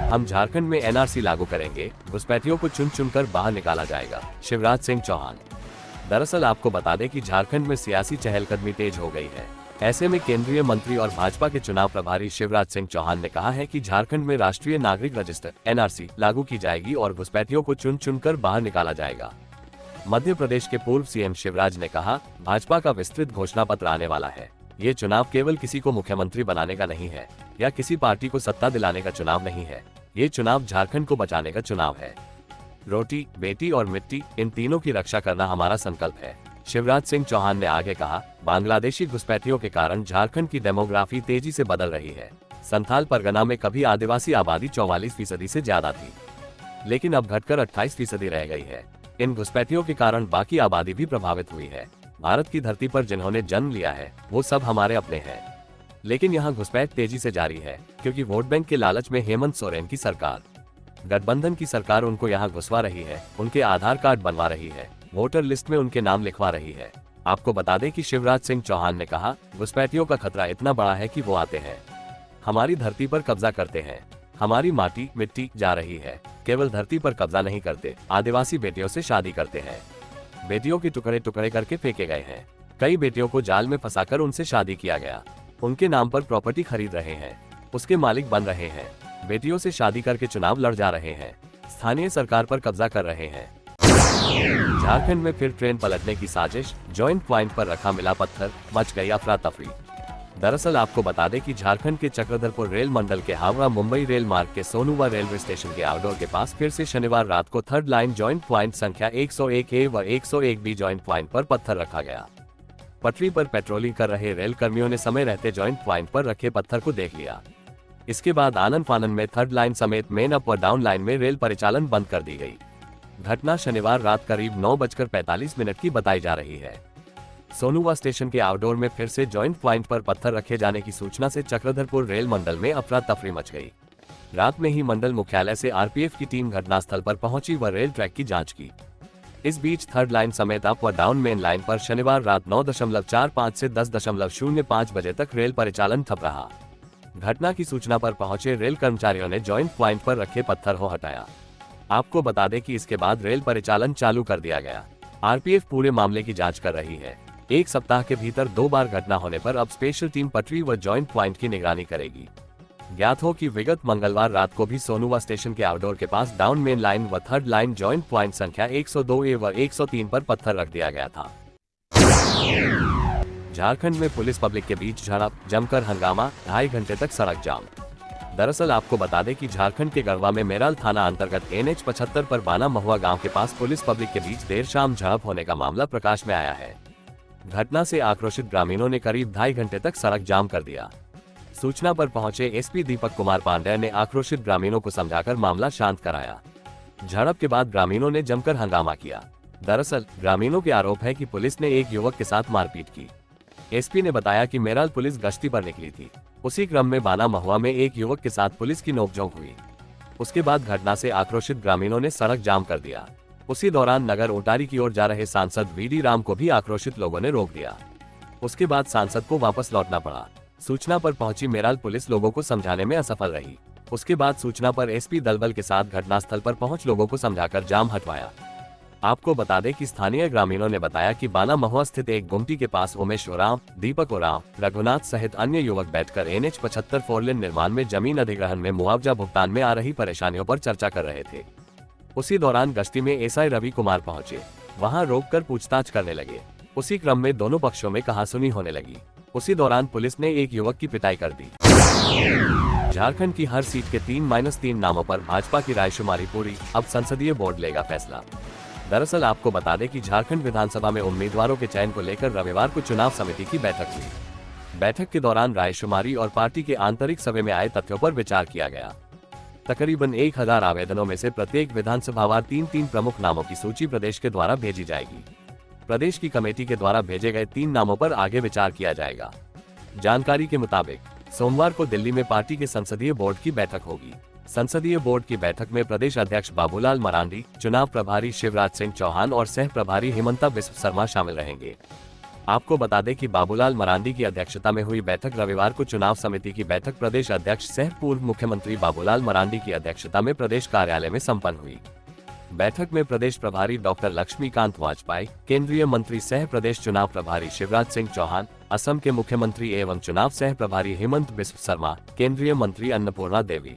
हम झारखंड में एनआरसी लागू करेंगे, घुसपैठियों को चुन चुनकर बाहर निकाला जाएगा, शिवराज सिंह चौहान। दरअसल आपको बता दें कि झारखंड में सियासी चहलकदमी तेज हो गई है। ऐसे में केंद्रीय मंत्री और भाजपा के चुनाव प्रभारी शिवराज सिंह चौहान ने कहा है कि झारखंड में राष्ट्रीय नागरिक रजिस्टर एनआरसी लागू की जाएगी और घुसपैठियों को चुन चुनकर बाहर निकाला जाएगा। मध्य प्रदेश के पूर्व सीएम शिवराज ने कहा, भाजपा का विस्तृत घोषणा पत्र आने वाला है। ये चुनाव केवल किसी को मुख्यमंत्री बनाने का नहीं है या किसी पार्टी को सत्ता दिलाने का चुनाव नहीं है। ये चुनाव झारखंड को बचाने का चुनाव है। रोटी, बेटी और मिट्टी, इन तीनों की रक्षा करना हमारा संकल्प है। शिवराज सिंह चौहान ने आगे कहा, बांग्लादेशी घुसपैठियों के कारण झारखंड की डेमोग्राफी तेजी से बदल रही है। संथाल परगना में कभी आदिवासी आबादी 44% से ज्यादा थी, लेकिन अब घटकर 28% रह गई है। इन घुसपैठियों के कारण बाकी आबादी भी प्रभावित हुई है। भारत की धरती पर जिन्होंने जन्म लिया है वो सब हमारे अपने हैं, लेकिन यहाँ घुसपैठ तेजी से जारी है क्योंकि वोट बैंक के लालच में हेमंत सोरेन की सरकार, गठबंधन की सरकार उनको यहाँ घुसवा रही है, उनके आधार कार्ड बनवा रही है, वोटर लिस्ट में उनके नाम लिखवा रही है। आपको बता दें कि शिवराज सिंह चौहान ने कहा, घुसपैठियों का खतरा इतना बड़ा है कि वो आते हैं, हमारी धरती पर कब्जा करते हैं, हमारी माटी मिट्टी जा रही है। केवल धरती पर कब्जा नहीं करते, आदिवासी बेटियों से शादी करते हैं, बेटियों के टुकड़े टुकड़े करके फेंके गए हैं। कई बेटियों को जाल में फंसाकर उनसे शादी किया गया, उनके नाम पर प्रॉपर्टी खरीद रहे हैं, उसके मालिक बन रहे हैं, बेटियों से शादी करके चुनाव लड़ जा रहे हैं, स्थानीय सरकार पर कब्जा कर रहे हैं। झारखंड में फिर ट्रेन पलटने की साजिश, जॉइंट पॉइंट पर रखा मिला पत्थर, मच गई अफरा तफरी। दरअसल आपको बता दें कि झारखंड के चक्रधरपुर रेल मंडल के हावड़ा मुंबई रेल मार्ग के सोनूवा रेलवे स्टेशन के आउटडोर के पास फिर से शनिवार रात को थर्ड लाइन जॉइंट पॉइंट संख्या 101A व 101B जॉइंट पॉइंट पर पत्थर रखा गया। पटरी पर पेट्रोलिंग कर रहे रेल कर्मियों ने समय रहते जॉइंट पॉइंट पर रखे पत्थर को देख लिया। इसके बाद आनन फानन में थर्ड लाइन समेत मेन अप व डाउन लाइन में रेल परिचालन बंद कर दी गई। घटना शनिवार रात करीब 9:45 की बताई जा रही है। सोनूवा स्टेशन के आउटडोर में फिर से जॉइंट पॉइंट पर पत्थर रखे जाने की सूचना से चक्रधरपुर रेल मंडल में अफरा तफरी मच गई। रात में ही मंडल मुख्यालय से आरपीएफ की टीम घटनास्थल पर पहुंची व रेल ट्रैक की जांच की। इस बीच थर्ड लाइन समेत अप व डाउन मेन लाइन पर शनिवार रात 9:45 से 10:05 बजे तक रेल परिचालन ठप रहा। घटना की सूचना पर पहुंचे रेल कर्मचारियों ने जॉइंट पॉइंट पर रखे पत्थर को हटाया। आपको बता दें कि इसके बाद रेल परिचालन चालू कर दिया गया। आरपीएफ पूरे मामले की जांच कर रही है। एक सप्ताह के भीतर 2 बार घटना होने पर अब स्पेशल टीम पटरी व जॉइंट पॉइंट की निगरानी करेगी। ज्ञात हो कि विगत मंगलवार रात को भी सोनूवा स्टेशन के आउटडोर के पास डाउन मेन लाइन व थर्ड लाइन जॉइंट पॉइंट संख्या 102A व 103 पर पत्थर रख दिया गया था। झारखंड में पुलिस पब्लिक के बीच झड़प, जमकर हंगामा, 2.5 घंटे तक सड़क जाम। दरअसल आपको बता दें कि झारखंड के गढ़वा में मेराल थाना अंतर्गत NH 75 पर बाना महुआ गांव के पास पुलिस पब्लिक के बीच देर शाम झड़प होने का मामला प्रकाश में आया है। घटना से आक्रोशित ग्रामीणों ने करीब 2.5 घंटे तक सड़क जाम कर दिया। सूचना पर पहुंचे एसपी दीपक कुमार पांडेय ने आक्रोशित ग्रामीणों को समझाकर मामला शांत कराया। झड़प के बाद ग्रामीणों ने जमकर हंगामा किया। दरअसल ग्रामीणों के आरोप है कि पुलिस ने एक युवक के साथ मारपीट की। एसपी ने बताया कि मेराल पुलिस गश्ती पर निकली थी, उसी क्रम में बाना महुआ में एक युवक के साथ पुलिस की नोकझोंक हुई। उसके बाद घटना से आक्रोशित ग्रामीणों ने सड़क जाम कर दिया। उसी दौरान नगर ओटारी की ओर जा रहे सांसद वीडी राम को भी आक्रोशित लोगों ने रोक दिया। उसके बाद सांसद को वापस लौटना पड़ा। सूचना पर पहुंची मेराल पुलिस लोगों को समझाने में असफल रही। उसके बाद सूचना पर एसपी दलबल के साथ घटनास्थल पर पहुंच लोगों को समझाकर जाम हटवाया। आपको बता दें कि स्थानीय ग्रामीणों ने बताया कि बाना महुआ स्थित एक गुमटी के पास उमेश ओरांव, दीपक ओरांव, रघुनाथ सहित अन्य युवक बैठकर NH 75 फोरलेन निर्माण में जमीन अधिग्रहण में मुआवजा भुगतान में आ रही परेशानियों पर चर्चा कर रहे थे। उसी दौरान गश्ती में एसआई रवि कुमार पहुंचे, वहां रोककर पूछताछ करने लगे। उसी क्रम में दोनों पक्षों में कहासुनी होने लगी। उसी दौरान पुलिस ने एक युवक की पिटाई कर दी। झारखंड की हर सीट के 3-3 नामों पर भाजपा की रायशुमारी पूरी, अब संसदीय बोर्ड लेगा फैसला। दरअसल आपको बता दें कि झारखंड विधानसभा में उम्मीदवारों के चयन को लेकर रविवार को चुनाव समिति की बैठक हुई। बैठक के दौरान रायशुमारी और पार्टी के आंतरिक सर्वे में आए तथ्यों पर विचार किया गया। तकरीबन 1000 आवेदनों में से प्रत्येक विधानसभावार 3 प्रमुख नामों की सूची प्रदेश के द्वारा भेजी जाएगी। प्रदेश की कमेटी के द्वारा भेजे गए 3 नामों पर आगे विचार किया जाएगा। जानकारी के मुताबिक सोमवार को दिल्ली में पार्टी के संसदीय बोर्ड की बैठक होगी। संसदीय बोर्ड की बैठक में प्रदेश अध्यक्ष बाबूलाल मरांडी, चुनाव प्रभारी शिवराज सिंह चौहान और सह प्रभारी हिमंता बिस्व शर्मा शामिल रहेंगे। आपको बता दें कि बाबूलाल मरांडी की अध्यक्षता में हुई बैठक रविवार को चुनाव समिति की बैठक प्रदेश अध्यक्ष सह पूर्व मुख्यमंत्री बाबूलाल मरांडी की अध्यक्षता में प्रदेश कार्यालय में संपन्न हुई। बैठक में प्रदेश प्रभारी डॉक्टर लक्ष्मीकांत वाजपेयी, केंद्रीय मंत्री सह प्रदेश चुनाव प्रभारी शिवराज सिंह चौहान, असम के मुख्यमंत्री एवं चुनाव सह प्रभारी हेमंत बिस्व शर्मा, केंद्रीय मंत्री अन्नपूर्णा देवी,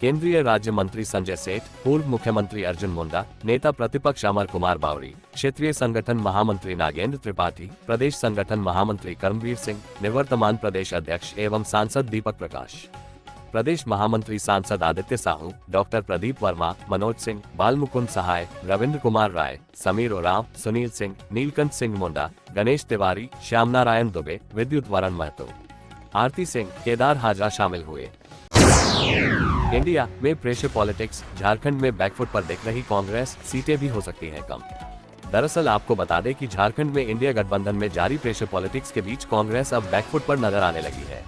केंद्रीय राज्य मंत्री संजय सेठ, पूर्व मुख्यमंत्री अर्जुन मुंडा, नेता प्रतिपक्ष अमर कुमार बावरी, क्षेत्रीय संगठन महामंत्री नागेंद्र त्रिपाठी, प्रदेश संगठन महामंत्री कर्मवीर सिंह, निवर्तमान प्रदेश अध्यक्ष एवं सांसद दीपक प्रकाश, प्रदेश महामंत्री सांसद आदित्य साहू, डॉक्टर प्रदीप वर्मा, मनोज सिंह, बालमुकुंद सहाय, रविंद्र कुमार राय, समीर ओरांव, सुनील सिंह, नीलकंठ सिंह मुंडा, गणेश तिवारी, श्याम नारायण दुबे, विद्युत वरण महतो, आरती सिंह, केदार हाजरा शामिल हुए। इंडिया में प्रेशर पॉलिटिक्स, झारखंड में बैकफुट पर दिख रही कांग्रेस, सीटें भी हो सकती हैं कम। दरअसल आपको बता दें कि झारखंड में इंडिया गठबंधन में जारी प्रेशर पॉलिटिक्स के बीच कांग्रेस अब बैकफुट पर नजर आने लगी है।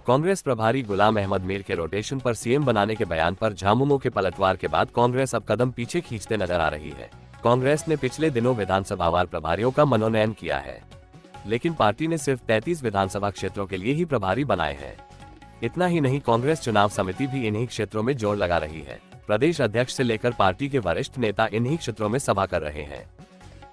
कांग्रेस प्रभारी गुलाम अहमद मीर के रोटेशन पर सीएम बनाने के बयान पर झामुमो के पलटवार के बाद कांग्रेस अब कदम पीछे खींचते नजर आ रही है। कांग्रेस ने पिछले दिनों विधानसभावार प्रभारियों का मनोनयन किया है, लेकिन पार्टी ने सिर्फ 33 विधानसभा क्षेत्रों के लिए ही प्रभारी बनाए हैं। इतना ही नहीं, कांग्रेस चुनाव समिति भी इन्हीं क्षेत्रों में जोर लगा रही है। प्रदेश अध्यक्ष से लेकर पार्टी के वरिष्ठ नेता इन्हीं क्षेत्रों में सभा कर रहे हैं।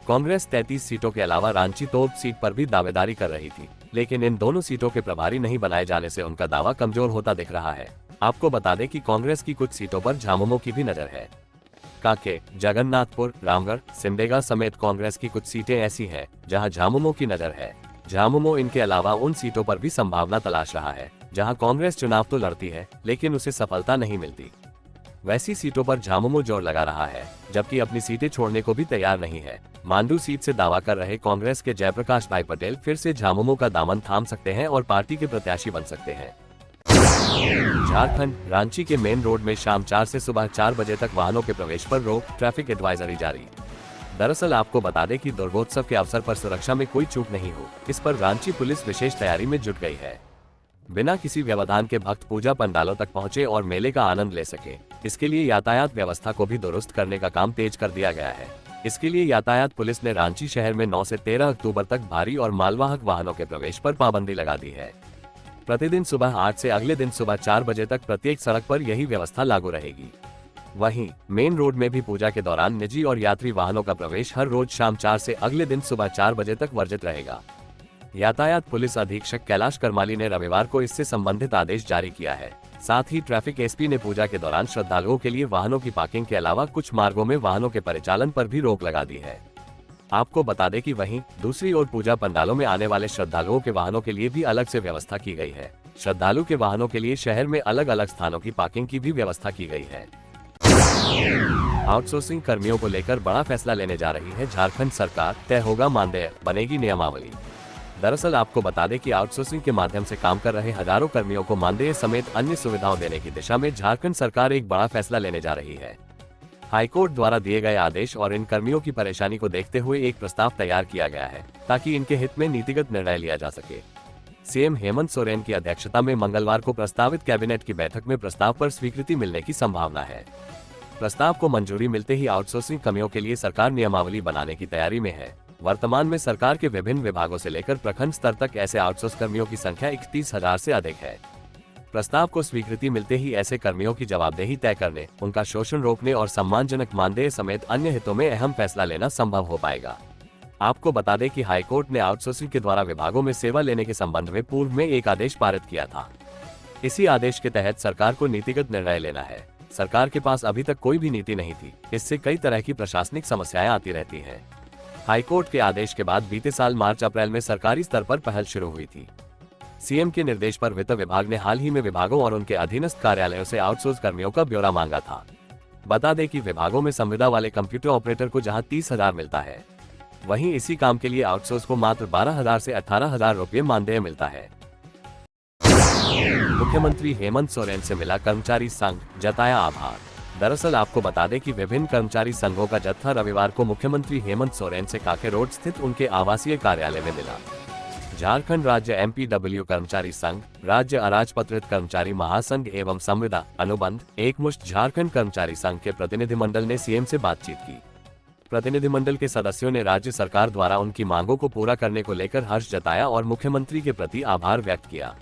कांग्रेस 33 सीटों के अलावा रांची तोप सीट पर भी दावेदारी कर रही थी, लेकिन इन दोनों सीटों के प्रभारी नहीं बनाए जाने से उनका दावा कमजोर होता दिख रहा है। आपको बता दें कि कांग्रेस की कुछ सीटों पर झामुमो की भी नजर है। कांके, जगन्नाथपुर, रामगढ़, सिमडेगा समेत कांग्रेस की कुछ सीटें ऐसी हैं जहां झामुमो की नजर है। झामुमो इनके अलावा उन सीटों पर भी संभावना तलाश रहा है जहां कांग्रेस चुनाव तो लड़ती है लेकिन उसे सफलता नहीं मिलती। वैसी सीटों पर झामुमो जोर लगा रहा है, जबकि अपनी सीटें छोड़ने को भी तैयार नहीं है। मांडू सीट से दावा कर रहे कांग्रेस के जयप्रकाश भाई पटेल फिर से झामुमो का दामन थाम सकते हैं और पार्टी के प्रत्याशी बन सकते हैं। झारखंड, रांची के मेन रोड में शाम 4 से सुबह 4 बजे तक वाहनों के प्रवेश पर रोक, ट्रैफिक एडवाइजरी जारी। दरअसल आपको बता दें कि दुर्गोत्सव के अवसर पर सुरक्षा में कोई चूक नहीं हो, इस पर रांची पुलिस विशेष तैयारी में जुट गई है। बिना किसी व्यवधान के भक्त पूजा पंडालों तक पहुंचे और मेले का आनंद ले सके, इसके लिए यातायात व्यवस्था को भी दुरुस्त करने का काम तेज कर दिया गया है। इसके लिए यातायात पुलिस ने रांची शहर में 9 से 13 अक्टूबर तक भारी और मालवाहक वाहनों के प्रवेश पर पाबंदी लगा दी है। प्रतिदिन सुबह 8 से अगले दिन सुबह 4 बजे तक प्रत्येक सड़क पर यही व्यवस्था लागू रहेगी। वहीं मेन रोड में भी पूजा के दौरान निजी और यात्री वाहनों का प्रवेश हर रोज शाम 4 से अगले दिन सुबह 4 बजे तक वर्जित रहेगा। यातायात पुलिस अधीक्षक कैलाश करमाली ने रविवार को इससे संबंधित आदेश जारी किया है। साथ ही ट्रैफिक एसपी ने पूजा के दौरान श्रद्धालुओं के लिए वाहनों की पार्किंग के अलावा कुछ मार्गों में वाहनों के परिचालन पर भी रोक लगा दी है। आपको बता दें कि वहीं दूसरी ओर पूजा पंडालों में आने वाले श्रद्धालुओं के वाहनों के लिए भी अलग से व्यवस्था की गई है। श्रद्धालु के वाहनों के लिए शहर में अलग अलग स्थानों की पार्किंग की भी व्यवस्था की गई है। आउटसोर्सिंग कर्मियों को लेकर बड़ा फैसला लेने जा रही है झारखंड सरकार, तय होगा मानदेय, बनेगी नियमावली। दरअसल आपको बता दें कि आउटसोर्सिंग के माध्यम से काम कर रहे हजारों कर्मियों को मानदेय समेत अन्य सुविधाओं देने की दिशा में झारखंड सरकार एक बड़ा फैसला लेने जा रही है। हाईकोर्ट द्वारा दिए गए आदेश और इन कर्मियों की परेशानी को देखते हुए एक प्रस्ताव तैयार किया गया है ताकि इनके हित में नीतिगत निर्णय लिया जा सके। सीएम हेमंत सोरेन की अध्यक्षता में मंगलवार को प्रस्तावित कैबिनेट की बैठक में प्रस्ताव पर स्वीकृति मिलने की संभावना है। प्रस्ताव को मंजूरी मिलते ही आउटसोर्सिंग कर्मियों के लिए सरकार नियमावली बनाने की तैयारी में है। वर्तमान में सरकार के विभिन्न विभागों से लेकर प्रखंड स्तर तक ऐसे आउटसोर्स कर्मियों की संख्या 31,000 से अधिक है। प्रस्ताव को स्वीकृति मिलते ही ऐसे कर्मियों की जवाबदेही तय करने, उनका शोषण रोकने और सम्मानजनक मानदेय समेत अन्य हितों में अहम फैसला लेना संभव हो पाएगा। आपको बता दें कि हाईकोर्ट ने आउटसोर्सिंग के द्वारा विभागों में सेवा लेने के संबंध में पूर्व में एक आदेश पारित किया था। इसी आदेश के तहत सरकार को नीतिगत निर्णय लेना है। सरकार के पास अभी तक कोई भी नीति नहीं थी, इससे कई तरह की प्रशासनिक समस्याएं आती रहती हैं। हाईकोर्ट के आदेश के बाद बीते साल मार्च अप्रैल में सरकारी स्तर पर पहल शुरू हुई थी। सीएम के निर्देश पर वित्त विभाग ने हाल ही में विभागों और उनके अधीनस्थ कार्यालयों से आउटसोर्स कर्मियों का ब्यौरा मांगा था। बता दें कि विभागों में संविदा वाले कंप्यूटर ऑपरेटर को जहां 30,000 मिलता है, वहीं इसी काम के लिए आउटसोर्स को मात्र 12,000 से 18,000 रुपये मानदेय मिलता है। मुख्यमंत्री हेमंत सोरेन से मिला कर्मचारी संघ, जताया आभार। दरअसल आपको बता दें कि विभिन्न कर्मचारी संघों का जत्था रविवार को मुख्यमंत्री हेमंत सोरेन से काके रोड स्थित उनके आवासीय कार्यालय में मिला। झारखंड राज्य एमपीडब्ल्यू कर्मचारी संघ, राज्य अराजपत्रित कर्मचारी महासंघ एवं संविदा अनुबंध एकमुश्त झारखंड कर्मचारी संघ के प्रतिनिधिमंडल ने सीएम से बातचीत की। प्रतिनिधिमंडल के सदस्यों ने राज्य सरकार द्वारा उनकी मांगों को पूरा करने को लेकर हर्ष जताया और मुख्यमंत्री के प्रति आभार व्यक्त किया।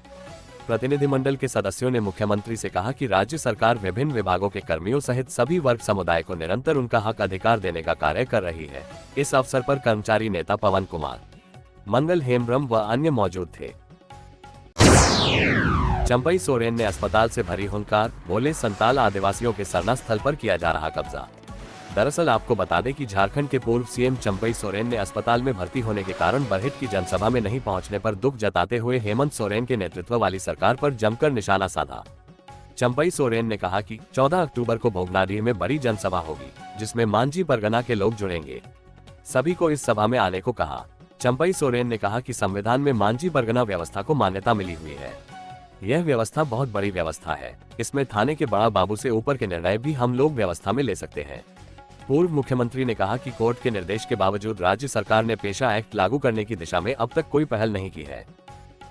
प्रतिनिधिमंडल के सदस्यों ने मुख्यमंत्री से कहा कि राज्य सरकार विभिन्न विभागों के कर्मियों सहित सभी वर्ग समुदाय को निरंतर उनका हक अधिकार देने का कार्य कर रही है। इस अवसर पर कर्मचारी नेता पवन कुमार, मंगल हेम्ब्रम व अन्य मौजूद थे। चंपई सोरेन ने अस्पताल से भरी हुंकार, बोले संताल आदिवासियों के सरना स्थल पर किया जा रहा कब्जा। दरअसल आपको बता दें कि झारखंड के पूर्व सीएम चंपई सोरेन ने अस्पताल में भर्ती होने के कारण बरहेट की जनसभा में नहीं पहुंचने पर दुख जताते हुए हेमंत सोरेन के नेतृत्व वाली सरकार पर जमकर निशाना साधा। चंपई सोरेन ने कहा कि 14 अक्टूबर को भोगनाडीह में बड़ी जनसभा होगी, जिसमें मांझी परगना के लोग जुड़ेंगे। सभी को इस सभा में आने को कहा। चंपई सोरेन ने कहा कि संविधान में मांझी परगना व्यवस्था को मान्यता मिली हुई है। यह व्यवस्था बहुत बड़ी व्यवस्था है। इसमें थाने के बड़ा बाबू से ऊपर के निर्णय भी हम लोग व्यवस्था में ले सकते हैं। पूर्व मुख्यमंत्री ने कहा कि कोर्ट के निर्देश के बावजूद राज्य सरकार ने पेशा एक्ट लागू करने की दिशा में अब तक कोई पहल नहीं की है।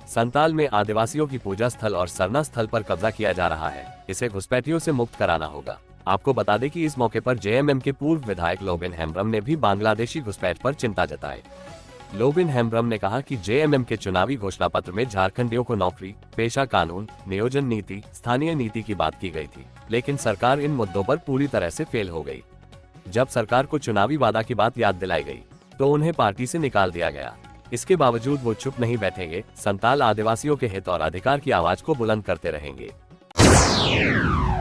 संताल में आदिवासियों की पूजा स्थल और सरना स्थल पर कब्जा किया जा रहा है। इसे घुसपैठियों से मुक्त कराना होगा। आपको बता दें कि इस मौके पर जेएमएम के पूर्व विधायक लोबिन हेम्ब्रम ने भी बांग्लादेशी घुसपैठ पर चिंता जताई। लोबिन हेम्ब्रम ने कहा कि जेएमएम के चुनावी घोषणा पत्र में झारखंडियों को नौकरी, पेशा कानून, नियोजन नीति, स्थानीय नीति की बात की गई थी, लेकिन सरकार इन मुद्दों पर पूरी तरह से फेल हो गई। जब सरकार को चुनावी वादा की बात याद दिलाई गई तो उन्हें पार्टी से निकाल दिया गया। इसके बावजूद वो चुप नहीं बैठेंगे। संताल आदिवासियों के हित और अधिकार की आवाज को बुलंद करते रहेंगे।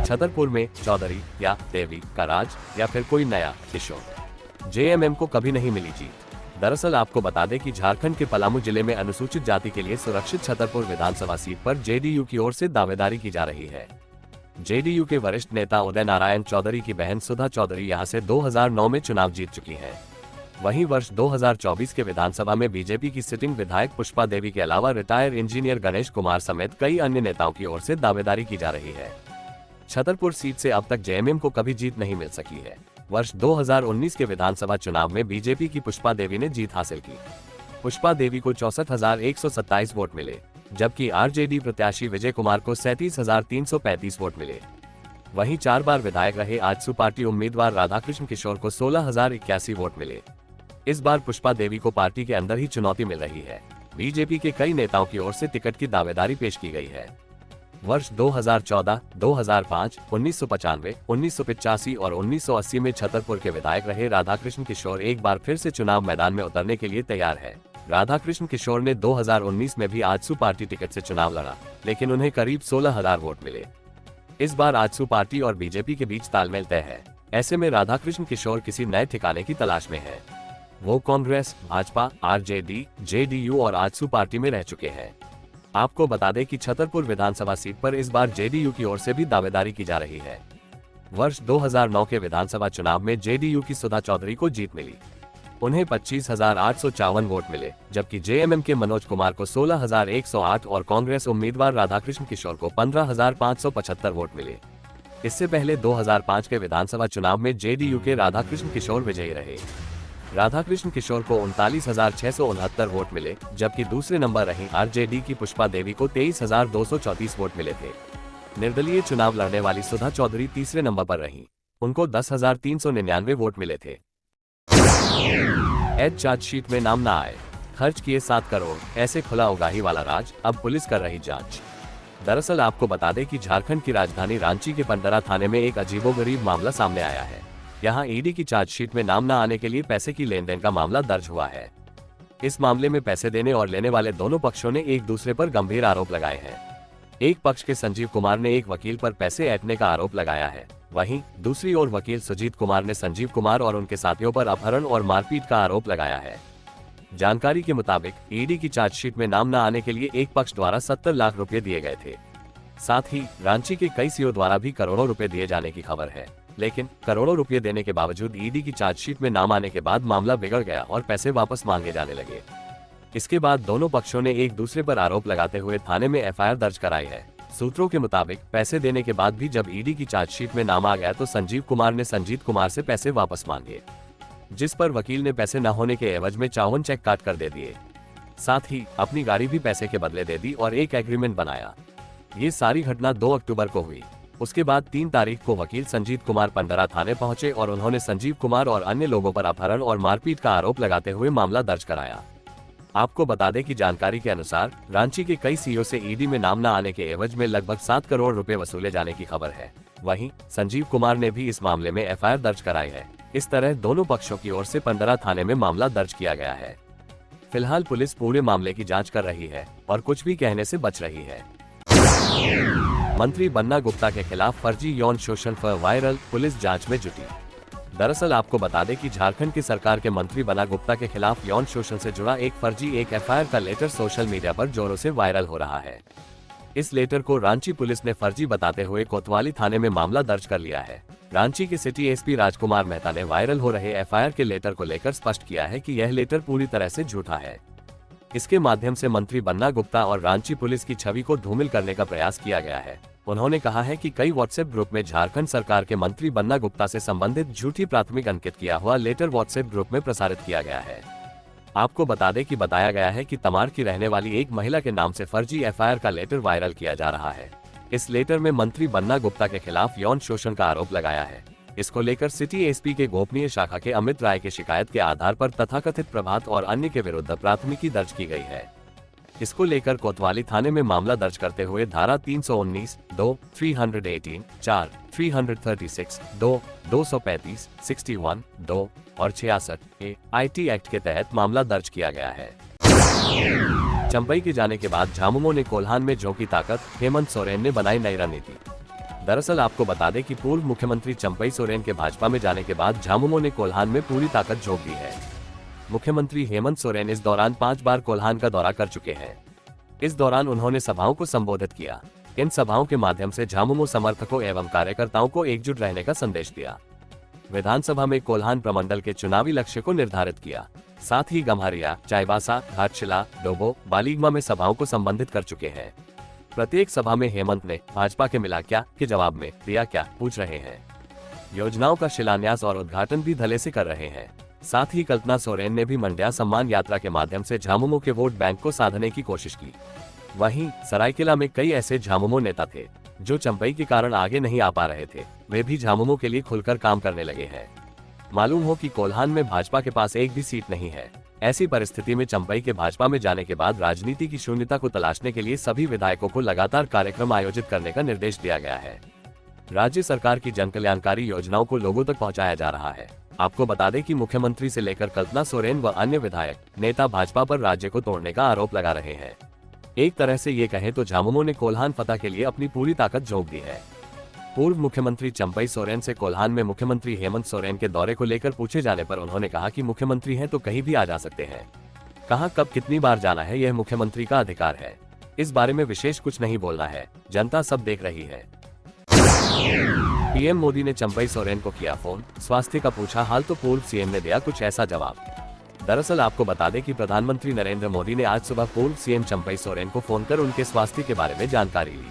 छतरपुर में चौधरी या देवी का राज या फिर कोई नया किशोर, जेएमएम को कभी नहीं मिली जीत। दरअसल आपको बता दें कि झारखंड के पलामू जिले में अनुसूचित जाति के लिए सुरक्षित छतरपुर विधानसभा सीट पर जेडीयू की ओर से दावेदारी की जा रही है। जेडीयू के वरिष्ठ नेता उदय नारायण चौधरी की बहन सुधा चौधरी यहां से 2009 में चुनाव जीत चुकी हैं। वहीं वर्ष 2024 के विधानसभा में बीजेपी की सिटिंग विधायक पुष्पा देवी के अलावा रिटायर इंजीनियर गणेश कुमार समेत कई अन्य नेताओं की ओर से दावेदारी की जा रही है। छतरपुर सीट से अब तक जेएमएम को कभी जीत नहीं मिल सकी है। वर्ष 2019 के विधानसभा चुनाव में बीजेपी की पुष्पा देवी ने जीत हासिल की। पुष्पा देवी को 64,127 वोट मिले, जबकि आरजेडी प्रत्याशी विजय कुमार को 37,335 वोट मिले। वहीं 4 बार विधायक रहे आजसू पार्टी उम्मीदवार राधाकृष्ण किशोर को 16,081 वोट मिले। इस बार पुष्पा देवी को पार्टी के अंदर ही चुनौती मिल रही है। बीजेपी के कई नेताओं की ओर से टिकट की दावेदारी पेश की गई है। वर्ष 2014, 2005, 1995, 1985 और 1980 में छतरपुर के विधायक रहे राधाकृष्ण किशोर एक बार फिर से चुनाव मैदान में उतरने के लिए तैयार है। राधाकृष्ण किशोर ने 2019 में भी आजसू पार्टी टिकट से चुनाव लड़ा, लेकिन उन्हें करीब 16,000 वोट मिले। इस बार आजसू पार्टी और बीजेपी के बीच तालमेल तय है। ऐसे में राधाकृष्ण किशोर किसी नए ठिकाने की तलाश में है। वो कांग्रेस, भाजपा, आरजेडी, जेडीयू और आजसू पार्टी में रह चुके हैं। आपको बता दें कि छतरपुर विधानसभा सीट पर इस बार जेडीयू की ओर से भी दावेदारी की जा रही है। वर्ष 2009 के विधानसभा चुनाव में जेडीयू की सुधा चौधरी को जीत मिली। उन्हें 25,854 वोट मिले, जबकि जेएमएम के मनोज कुमार को 16,108 और कांग्रेस उम्मीदवार राधाकृष्ण किशोर को 15,575 वोट मिले। इससे पहले 2005 के विधानसभा चुनाव में जेडीयू के राधाकृष्ण किशोर विजयी रहे। राधाकृष्ण किशोर को 39,669 वोट मिले, जबकि दूसरे नंबर रही आरजेडी की पुष्पा देवी को 23,234 वोट मिले थे। निर्दलीय चुनाव लड़ने वाली सुधा चौधरी तीसरे नंबर पर रही। उनको 10,399 वोट मिले थे। एड चार्जशीट में नाम न आए, खर्च किए 7 करोड़, ऐसे खुला उगाही वाला राज, अब पुलिस कर रही जांच। दरअसल आपको बता दें कि झारखंड की राजधानी रांची के पंडरा थाने में एक अजीबोगरीब मामला सामने आया है। यहाँ ईडी की चार्जशीट में नाम न आने के लिए पैसे की लेन देन का मामला दर्ज हुआ है। इस मामले में पैसे देने और लेने वाले दोनों पक्षों ने एक दूसरे पर गंभीर आरोप लगाए हैं। एक पक्ष के संजीव कुमार ने एक वकील पर पैसे ऐंठने का आरोप लगाया है। वहीं दूसरी ओर वकील सुजीत कुमार ने संजीव कुमार और उनके साथियों पर अपहरण और मारपीट का आरोप लगाया है। जानकारी के मुताबिक ईडी की चार्जशीट में नाम न आने के लिए एक पक्ष द्वारा 70 लाख रुपए दिए गए थे। साथ ही रांची के कई सीओ द्वारा भी करोड़ों रुपए दिए जाने की खबर है, लेकिन करोड़ों रुपए देने के बावजूद ईडी की चार्जशीट में नाम आने के बाद मामला बिगड़ गया और पैसे वापस मांगे जाने लगे। इसके बाद दोनों पक्षों ने एक दूसरे पर आरोप लगाते हुए थाने में एफआईआर दर्ज कराई है। सूत्रों के मुताबिक पैसे देने के बाद भी जब ईडी की चार्जशीट में नाम आ गया तो संजीव कुमार ने संजीत कुमार से पैसे वापस मांगे, जिस पर वकील ने पैसे न होने के एवज में 54 चेक काट कर दे दिए। साथ ही अपनी गाड़ी भी पैसे के बदले दे दी और एक एग्रीमेंट बनाया। ये सारी घटना 2 अक्टूबर को हुई। उसके बाद 3 तारीख को वकील संजीत कुमार पंडरा थाने पहुंचे और उन्होंने संजीव कुमार और अन्य लोगों पर अपहरण और मारपीट का आरोप लगाते हुए मामला दर्ज कराया। आपको बता दें कि जानकारी के अनुसार रांची के कई सीईओ से ईडी में नाम न आने के एवज में लगभग 7 करोड़ रुपए वसूले जाने की खबर है। वहीं संजीव कुमार ने भी इस मामले में एफआईआर दर्ज कराई है। इस तरह दोनों पक्षों की ओर से पंडरा थाने में मामला दर्ज किया गया है। फिलहाल पुलिस पूरे मामले की जांच कर रही है और कुछ भी कहने से बच रही है। मंत्री बन्ना गुप्ता के खिलाफ फर्जी यौन शोषण पर वायरल, पुलिस जांच में जुटी। दरअसल आपको बता दें कि झारखंड की सरकार के मंत्री बन्ना गुप्ता के खिलाफ यौन शोषण से जुड़ा एक फर्जी एफआईआर का लेटर सोशल मीडिया पर जोरों से वायरल हो रहा है। इस लेटर को रांची पुलिस ने फर्जी बताते हुए कोतवाली थाने में मामला दर्ज कर लिया है। रांची के सिटी एसपी राजकुमार मेहता ने वायरल हो रहे एफआईआर के लेटर को लेकर स्पष्ट किया है कि यह लेटर पूरी तरह से झूठा है। इसके माध्यम से मंत्री बन्ना गुप्ता और रांची पुलिस की छवि को धूमिल करने का प्रयास किया गया है। उन्होंने कहा है कि कई व्हाट्सएप ग्रुप में झारखंड सरकार के मंत्री बन्ना गुप्ता से संबंधित झूठी प्राथमिक अंकित किया हुआ लेटर व्हाट्सएप ग्रुप में प्रसारित किया गया है। आपको बता दें कि बताया गया है कि तमाड़ की रहने वाली एक महिला के नाम से फर्जी एफआईआर का लेटर वायरल किया जा रहा है। इस लेटर में मंत्री बन्ना गुप्ता के खिलाफ यौन शोषण का आरोप लगाया है। इसको लेकर सिटी एसपी के गोपनीय शाखा के अमित राय की शिकायत के आधार पर तथाकथित प्रभात और अन्य के विरुद्ध प्राथमिकी दर्ज की गई है। इसको लेकर कोतवाली थाने में मामला दर्ज करते हुए धारा 319, 2, 318, 4, 336, 2, 235, 61, 2 और 66 IT एक्ट के तहत मामला दर्ज किया गया है। चंपई के जाने के बाद झामुमो ने कोल्हान में झोंकी ताकत, हेमंत सोरेन ने बनाई नई रणनीति। दरअसल आपको बता दें कि पूर्व मुख्यमंत्री चंपई सोरेन के भाजपा में जाने के बाद झामुमो ने कोल्हान में पूरी ताकत झोंक दी है। मुख्यमंत्री हेमंत सोरेन इस दौरान 5 बार कोल्हान का दौरा कर चुके हैं। इस दौरान उन्होंने सभाओं को संबोधित किया। इन सभाओं के माध्यम से झामुमो समर्थकों एवं कार्यकर्ताओं को एकजुट रहने का संदेश दिया। विधानसभा में कोल्हान प्रमंडल के चुनावी लक्ष्य को निर्धारित किया। साथ ही गम्हरिया, चाईबासा, घाटशिला, डोबो, बालिगमा में सभाओं को संबोधित कर चुके हैं। प्रत्येक सभा में हेमंत ने भाजपा के मिला क्या के जवाब में दिया क्या पूछ रहे हैं। योजनाओं का शिलान्यास और उद्घाटन भी धले से कर रहे हैं। साथ ही कल्पना सोरेन ने भी मंड्या सम्मान यात्रा के माध्यम से झामुमो के वोट बैंक को साधने की कोशिश की। वहीं सरायकेला में कई ऐसे झामुमो नेता थे जो चंपई के कारण आगे नहीं आ पा रहे थे। वे भी झामुमो के लिए खुलकर काम करने लगे हैं। मालूम हो कि कोल्हान में भाजपा के पास एक भी सीट नहीं है। ऐसी परिस्थिति में चंपई के भाजपा में जाने के बाद राजनीति की शून्यता को तलाशने के लिए सभी विधायकों को लगातार कार्यक्रम आयोजित करने का निर्देश दिया गया है। राज्य सरकार की जनकल्याणकारी योजनाओं को लोगों तक पहुंचाया जा रहा है। आपको बता दें कि मुख्यमंत्री से लेकर कल्पना सोरेन व अन्य विधायक नेता भाजपा पर राज्य को तोड़ने का आरोप लगा रहे हैं। एक तरह से ये कहें तो झामुमो ने कोल्हान फतह के लिए अपनी पूरी ताकत झोंक दी है। पूर्व मुख्यमंत्री चंपई सोरेन से कोल्हान में मुख्यमंत्री हेमंत सोरेन के दौरे को लेकर पूछे जाने पर उन्होंने कहा कि मुख्यमंत्री हैं तो कहीं भी आ जा सकते हैं। कहां कब कितनी बार जाना है यह मुख्यमंत्री का अधिकार है। इस बारे में विशेष कुछ नहीं बोलना है, जनता सब देख रही है। पीएम मोदी ने चंपई सोरेन को किया फोन, स्वास्थ्य का पूछा हाल तो पूर्व सीएम ने दिया कुछ ऐसा जवाब। दरअसल आपको बता दें कि प्रधानमंत्री नरेंद्र मोदी ने आज सुबह पूर्व सीएम चंपई सोरेन को फोन कर उनके स्वास्थ्य के बारे में जानकारी ली।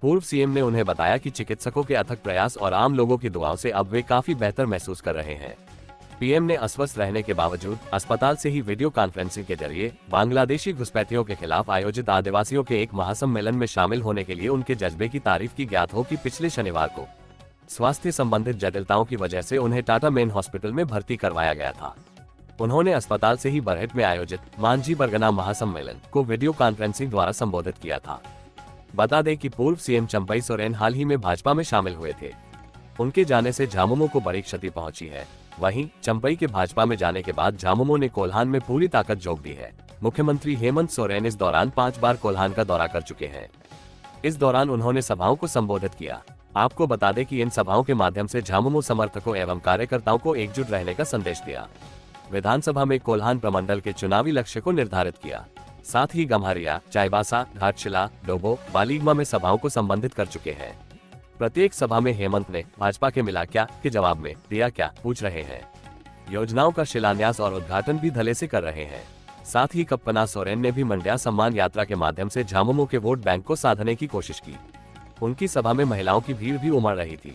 पूर्व सीएम ने उन्हें बताया कि चिकित्सकों के अथक प्रयास और आम लोगों की दुआओं से अब वे काफी बेहतर महसूस कर रहे हैं। पीएम ने अस्वस्थ रहने के बावजूद अस्पताल से ही वीडियो कॉन्फ्रेंसिंग के जरिए बांग्लादेशी घुसपैठियों के खिलाफ आयोजित आदिवासियों के एक महासम्मेलन में शामिल होने के लिए उनके जज्बे की तारीफ की। ज्ञात हो कि पिछले शनिवार को स्वास्थ्य संबंधित जटिलताओं की वजह से उन्हें टाटा मेन हॉस्पिटल में भर्ती करवाया गया था। उन्होंने अस्पताल से ही बरहेट में आयोजित मांझी परगना महासम्मेलन को वीडियो कॉन्फ्रेंसिंग द्वारा संबोधित किया था। बता दें कि पूर्व सीएम चंपई सोरेन हाल ही में भाजपा में शामिल हुए थे। उनके जाने से झामुमो को बड़ी क्षति पहुंची है। वहीं चंपई के भाजपा में जाने के बाद झामुमो ने कोल्हान में पूरी ताकत झोंक दी है। मुख्यमंत्री हेमंत सोरेन इस दौरान 5 बार कोल्हान का दौरा कर चुके हैं। इस दौरान उन्होंने सभाओं को संबोधित किया। आपको बता दें कि इन सभाओं के माध्यम से झामुमो समर्थकों एवं कार्यकर्ताओं को एकजुट रहने का संदेश दिया। विधानसभा में कोल्हान प्रमंडल के चुनावी लक्ष्य को निर्धारित किया। साथ ही गम्हरिया, चाईबासा, घाटशिला, डोबो, बालिगमा में सभाओं को संबोधित कर चुके हैं। प्रत्येक सभा में हेमंत ने भाजपा के मिला क्या के जवाब में दिया क्या पूछ रहे हैं। योजनाओं का शिलान्यास और उद्घाटन भी धले से कर रहे हैं। साथ ही कल्पना सोरेन ने भी मंड्या सम्मान यात्रा के माध्यम से झामुमो के वोट बैंक को साधने की कोशिश की। उनकी सभा में महिलाओं की भीड़ भी उमड़ रही थी।